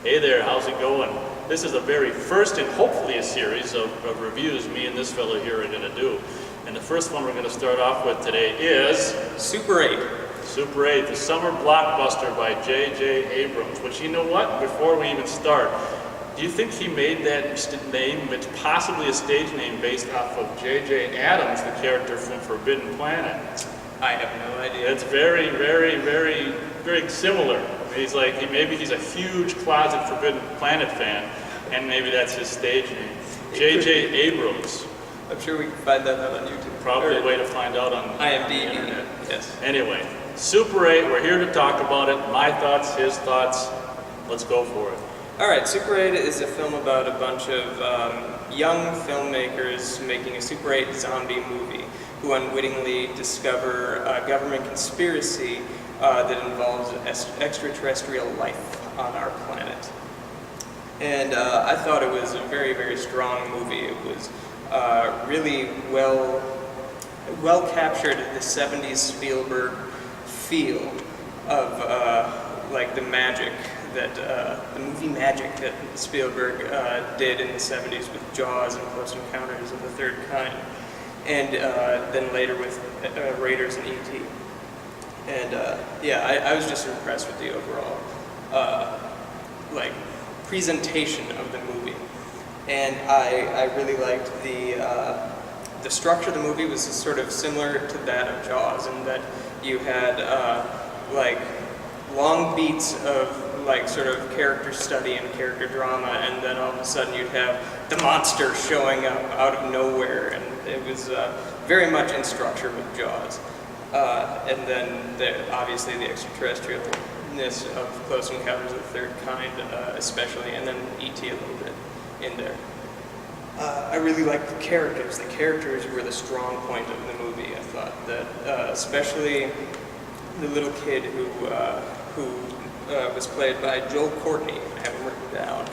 Hey there, how's it going? This is the very first and hopefully a series of reviews me and this fellow here are going to do. And the first one we're going to start off with today is Super 8. Super 8, the summer blockbuster by J.J. Abrams, which, you know what, before we even start, do you think he made that name, it's possibly a stage name based off of J.J. Adams, the character from Forbidden Planet? I have no idea. It's very, very, very, very similar. He's like, maybe he's a huge closet Forbidden Planet fan, and maybe that's his stage name. J.J. Abrams. I'm sure we can find that out on YouTube. Probably a way to find out on IMDb. the internet. Yes. Anyway, Super 8, we're here to talk about it. My thoughts, his thoughts. Let's go for it. All right, Super 8 is a film about a bunch of young filmmakers making a Super 8 zombie movie who unwittingly discover a government conspiracy that involves extraterrestrial life on our planet. And I thought it was a very, very strong movie. It was really well captured the 70s Spielberg feel of like the magic that the movie magic that Spielberg did in the 70s with Jaws and Close Encounters of the Third Kind, and then later with Raiders and E.T. And yeah, I was just impressed with the overall like presentation of the movie, and I really liked the structure of the movie was sort of similar to that of Jaws, in that you had like long beats of like sort of character study and character drama, and then all of a sudden you'd have the monster showing up out of nowhere, and it was very much in structure with Jaws. And then obviously the extraterrestrialness of Close Encounters of the Third Kind especially, and then E.T. a little bit in there. I really liked the characters. The characters were the strong point of the movie. I thought that especially the little kid who was played by Joel Courtney. I have him written down.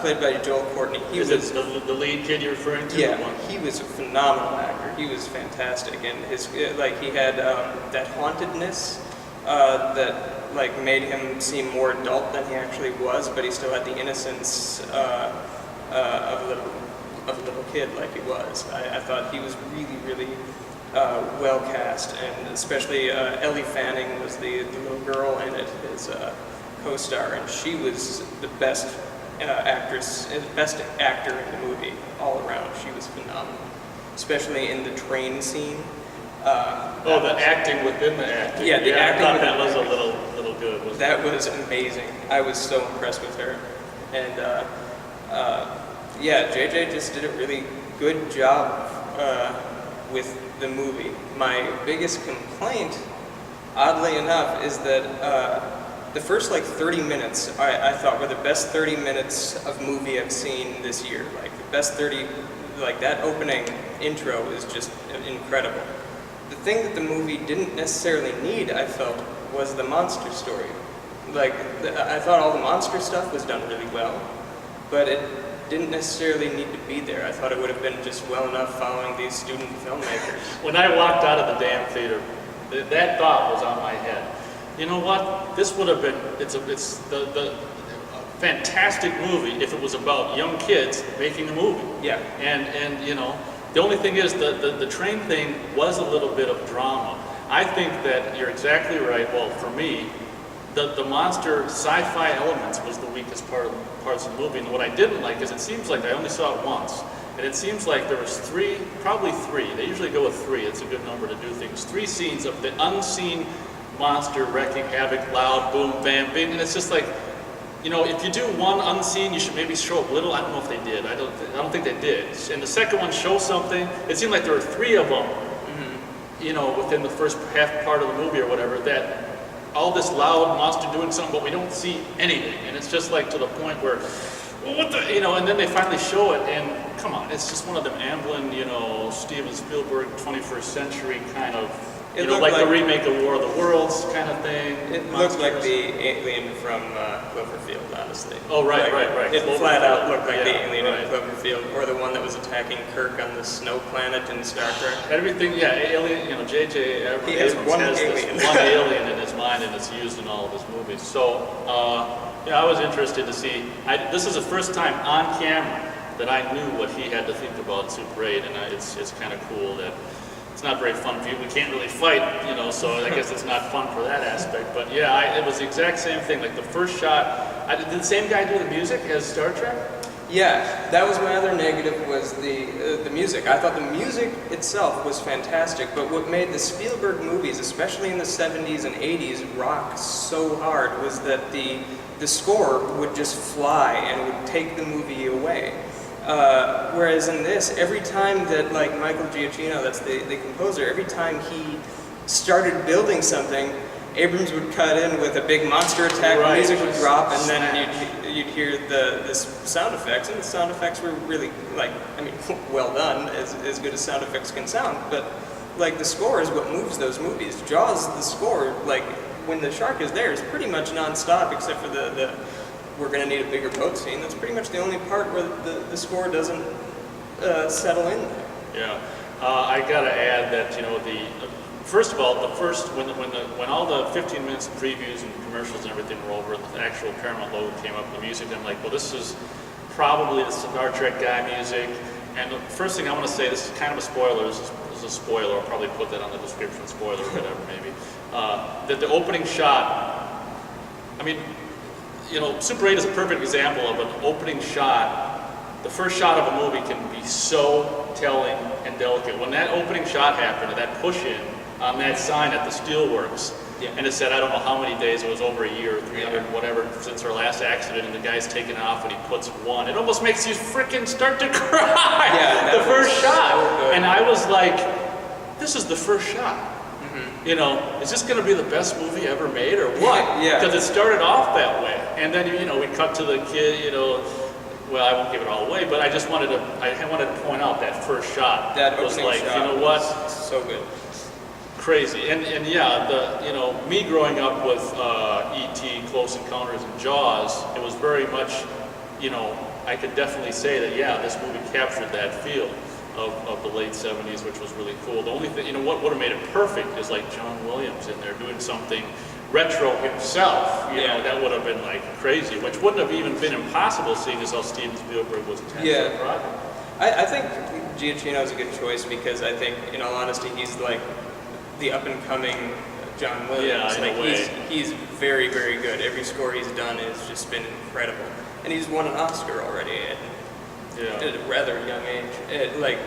Played by Joel Courtney. Is it the lead kid you're referring to? Yeah, he was a phenomenal actor. He was fantastic, and his like he had that hauntedness that like made him seem more adult than he actually was, but he still had the innocence of a little kid like he was. I thought he was really, really well cast, and especially Ellie Fanning was the little girl in it, his co-star, and she was the best best actor in the movie all around. She was phenomenal, especially in the train scene. The acting within the acting. Yeah, the acting. I thought that was a little good. That was amazing. I was so impressed with her, and yeah, JJ just did a really good job with the movie. My biggest complaint, oddly enough, is that the first like 30 minutes I thought were the best 30 minutes of movie I've seen this year. Like the best 30, like that opening intro is just incredible. The thing that the movie didn't necessarily need, I felt, was the monster story. Like I thought all the monster stuff was done really well, but it didn't necessarily need to be there. I thought it would have been just well enough following these student filmmakers. When I walked out of the damn theater, that thought was on my head. You know what? This would have been, it's the fantastic movie if it was about young kids making a movie. Yeah. And you know, the only thing is the train thing was a little bit of drama. I think that you're exactly right. Well, for me, the monster sci-fi elements was the weakest parts of the movie. And what I didn't like is it seems like I only saw it once. And it seems like there was probably three. They usually go with three. It's a good number to do things. 3 scenes of the unseen monster wreaking havoc, loud, boom, bam, bing. And it's just like, you know, if you do one unseen, you should maybe show up little. I don't know if they did. I don't think they did. And the second one shows something. It seemed like there were 3 of them, you know, within the first half part of the movie or whatever, that all this loud monster doing something, but we don't see anything. And it's just like to the point where, well, what the, you know, and then they finally show it, and come on, it's just one of them Amblin, you know, Steven Spielberg 21st century kind of, you know, like the remake of War of the Worlds kind of thing. It looked like the alien from Cloverfield, honestly. Oh, right. It flat out looked like the Yeah, alien right. in Cloverfield, or the one that was attacking Kirk on the snow planet in Star Trek. Everything, yeah, alien, you know, J.J. Abrams He has one has alien. this one alien in his mind, and it's used in all of his movies. So, Yeah, I was interested to see. This is the first time on camera that I knew what he had to think about Super 8, and it's kind of cool that it's not very fun. We can't really fight, you know, so I guess it's not fun for that aspect. But yeah, it was the exact same thing. Like the first shot, did the same guy do the music as Star Trek? Yeah, that was my other negative, was the music. I thought the music itself was fantastic, but what made the Spielberg movies, especially in the 70s and 80s, rock so hard was that the score would just fly and would take the movie away. Whereas in this, every time that, like, Michael Giacchino, that's the composer, every time he started building something, Abrams would cut in with a big monster attack, right, music would drop, and then you'd hear the sound effects, and the sound effects were really, like, I mean, well done, as good as sound effects can sound, but, like, the score is what moves those movies. Jaws, the score, like, when the shark is there, is pretty much non-stop, except for the we're going to need a bigger boat scene. That's pretty much the only part where the score doesn't settle in there. Yeah, I gotta add that, you know, first of all, when all the 15 minutes of previews and commercials and everything were over, and the actual Paramount logo came up, the music, I'm like, well, this is probably the Star Trek guy music. And the first thing I want to say, this is kind of a spoiler. This is a spoiler. I'll probably put that on the description, spoiler or whatever, maybe. That the opening shot, I mean, you know, Super 8 is a perfect example of an opening shot. The first shot of a movie can be so telling and delicate. When that opening shot happened, that push-in on that sign at the Steelworks, and it said, I don't know how many days, it was over a year, 300, whatever, since our last accident, and the guy's taking off and he puts one. It almost makes you freaking start to cry. Yeah, the first shot. So and I was like, this is the first shot. You know, is this going to be the best movie ever made or what? Yeah. Because it started off that way. And then, you know, we cut to the kid, you know, well, I won't give it all away, but I wanted to point out that first shot. That was opening like, shot, you know what? So good. Crazy. And yeah, you know, me growing up with E.T., Close Encounters, and Jaws, it was very much, you know, I could definitely say that, yeah, this movie captured that feel of the late 70s, which was really cool. The only thing, you know, what would have made it perfect is like John Williams in there doing something retro himself. You know, that would have been like crazy, which wouldn't have even been impossible seeing as how Steven Spielberg was attached to the project. I think Giacchino is a good choice because I think, in all honesty, he's like the up-and-coming John Williams. Yeah, in a way. He's very, very good. Every score he's done has just been incredible. And he's won an Oscar already at a rather young age.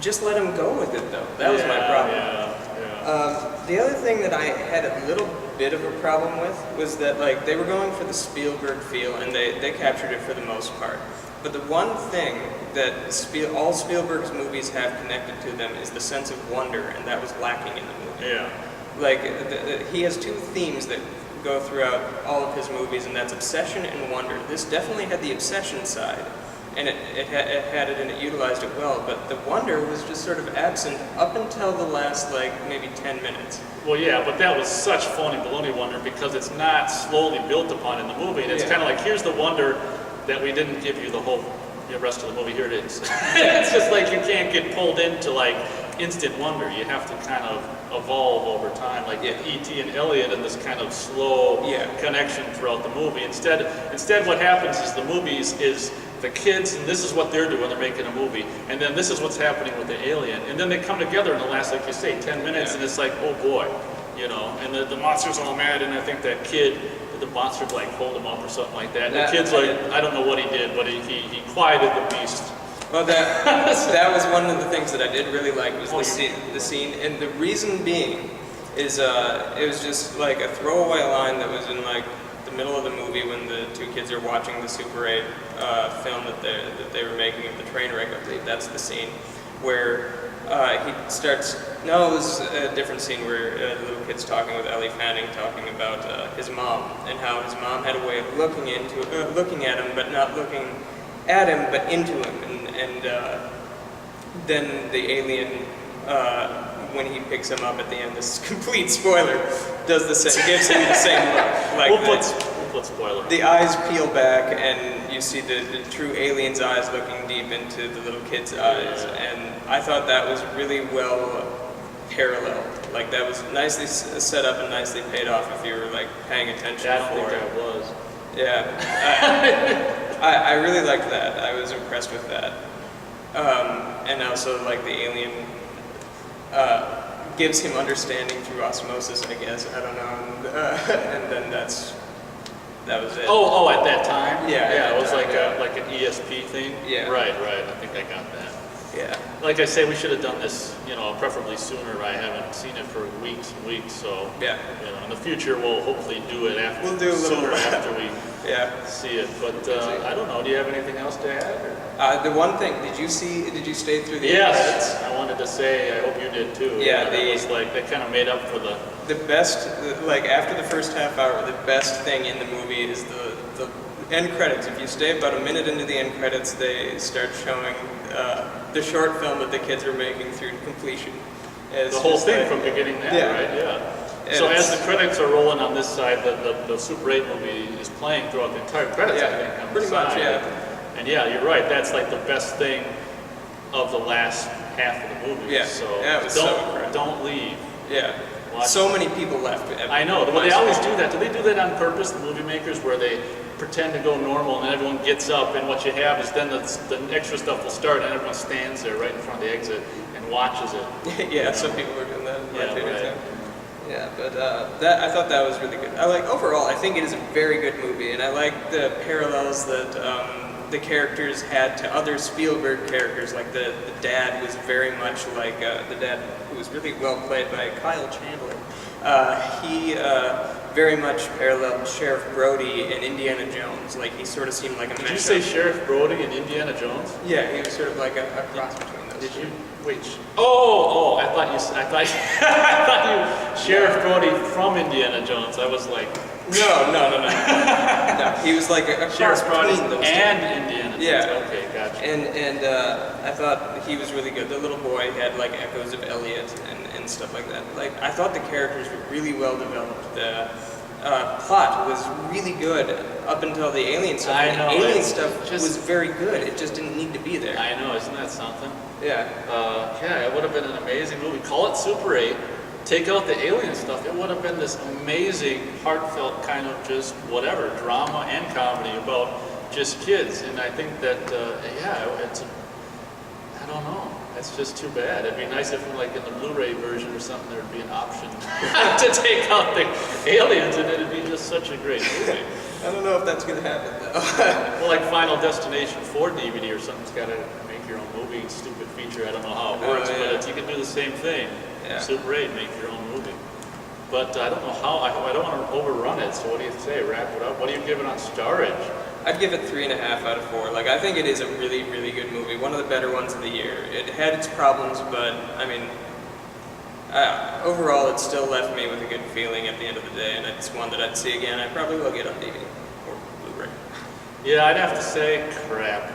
Just let him go with it, though. That was my problem. The other thing that I had a little bit of a problem with was that, like, they were going for the Spielberg feel, and they captured it for the most part. But the one thing that all Spielberg's movies have connected to them is the sense of wonder, and that was lacking in the movie. Yeah. Like, he has two themes that go throughout all of his movies, and that's obsession and wonder. This definitely had the obsession side, and it had it and it utilized it well, but the wonder was just sort of absent up until the last, like, maybe 10 minutes. Well, yeah, but that was such phony baloney wonder because it's not slowly built upon in the movie, and it's kind of like, here's the wonder that we didn't give you the whole rest of the movie, here it is. It's just like you can't get pulled into, like, instant wonder. You have to kind of evolve over time, like E.T. and Elliot, and this kind of slow connection throughout the movie. Instead, what happens is the movies is the kids, and this is what they're doing, they're making a movie, and then this is what's happening with the alien, and then they come together in the last, like you say, 10 minutes, and it's like, oh boy, you know, and the monster's all mad, and I think that kid, the monster like hold him up or something like that, and the kid's like, I don't know what he did, but he quieted the beast. Well, that was one of the things that I did really like was the scene, and the reason being is it was just like a throwaway line that was in like the middle of the movie when the two kids are watching the Super 8 film that they were making of the train wreck. I believe that's the scene where he starts. No, it was a different scene where the little kid's talking with Ellie Fanning, talking about his mom and how his mom had a way of looking at him, but not looking at him, but into him. And then the alien, when he picks him up at the end, this is complete spoiler, does the same, gives him the same look. Like we'll put spoiler. The eyes peel back, and you see the true alien's eyes looking deep into the little kid's eyes. And I thought that was really well paralleled. Like, that was nicely set up and nicely paid off if you were, like, paying attention. I don't think that was. Yeah, I really liked that. I was impressed with that. And also, like, the alien gives him understanding through osmosis, I guess. I don't know. And then that was it. Oh, at that time? Yeah, at Yeah, that it was time, like yeah. like an ESP thing? Yeah. Right, I think I got that. Yeah. Like I say, we should have done this, preferably sooner. I haven't seen it for weeks and weeks, so, Yeah. in the future, we'll hopefully do it after, We'll do a little sooner after we Yeah. see it. But I don't know, do you have anything else to add? Or? The one thing, did you stay through the Yes, credits? I wanted to say, I hope you did too. Yeah, that was like, that kind of made up for the, The best, like, after the first half hour, the best thing in the movie is the end credits. If you stay about a minute into the end credits, they start showing the short film that the kids are making through completion. It's the whole just thing like- from beginning to end, Yeah. right? Yeah. And So it's- as the credits are rolling on this side, the Super 8 movie is playing throughout the entire credits, I Yeah, think, on pretty the much, side. yeah. And yeah, you're right, that's like the best thing of the last half of the movie. Yeah. So Yeah, it was so don't, incredible. don't leave. Yeah. Watch So many people left. I know, well, they always do that. Do they do that on purpose, the movie makers, where they pretend to go normal and then everyone gets up, and what you have is then the extra stuff will start and everyone stands there right in front of the exit and watches it. Yeah, some people were doing that in my Yeah, theater right. too. Yeah, but I thought that was really good. Overall, I think it is a very good movie, and I like the parallels that the characters had to other Spielberg characters. Like the dad was very much like the dad, who was really well played by Kyle Chandler. He very much paralleled Sheriff Brody and Indiana Jones. Like, he sort of seemed like a Did you mashup. say Sheriff Brody and Indiana Jones? Yeah, he was sort of like a cross between those. Did you? Wait. Oh! I thought I thought you Sheriff Brody from Indiana Jones. I was like No. No, he was like a cross Sheriff Brody between those two. and Indiana Jones. Yeah. Okay, gotcha. And I thought he was really good. The little boy had like echoes of Elliot and stuff like that. Like, I thought the characters were really well developed. The plot was really good up until the alien stuff. I And know, alien it's stuff just- was very good. It just didn't need to be there. I know, isn't that something? Yeah. Yeah, it would have been an amazing movie. Call it Super 8. Take out the alien stuff. It would have been this amazing, heartfelt kind of just whatever, drama and comedy about just kids. And I think that, I don't know. It's just too bad. It'd be nice if, like, in the Blu-ray version or something, there'd be an option to take out the aliens, and it'd be just such a great movie. I don't know if that's gonna happen though. Well, like Final Destination 4 DVD or something's got to make your own movie, stupid feature. I don't know how it works, yeah. but you can do the same thing. Yeah. Super 8, make your own movie. But I don't know how. I don't want to overrun it. So what do you say? Wrap it up. What do you give it on Starridge? I'd give it 3.5 out of 4. Like, I think it is a really, really good movie. One of the better ones of the year. It had its problems, but I mean, overall, it still left me with a good feeling at the end of the day, and it's one that I'd see again. I probably will get on DVD or Blu-ray. Yeah, I'd have to say crap.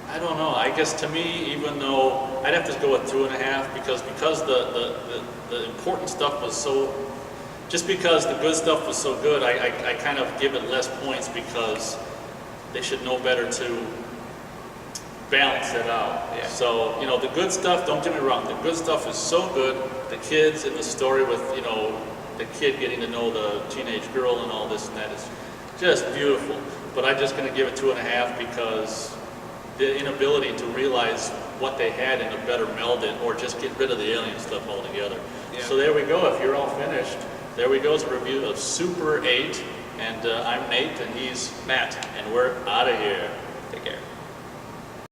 I don't know. I guess to me, even though I'd have to go with 2.5 because the important stuff was so. Just because the good stuff was so good, I kind of give it less points because they should know better to balance it out. Yeah. So, the good stuff, don't get me wrong, the good stuff is so good. The kids and the story with, the kid getting to know the teenage girl and all this and that is just beautiful. But I'm just going to give it 2.5 because the inability to realize what they had in a better melded or just get rid of the alien stuff altogether. Yeah. So there we go. If you're all finished, there we go. It's a review of Super 8. And I'm Nate and he's Matt. and we're out of here.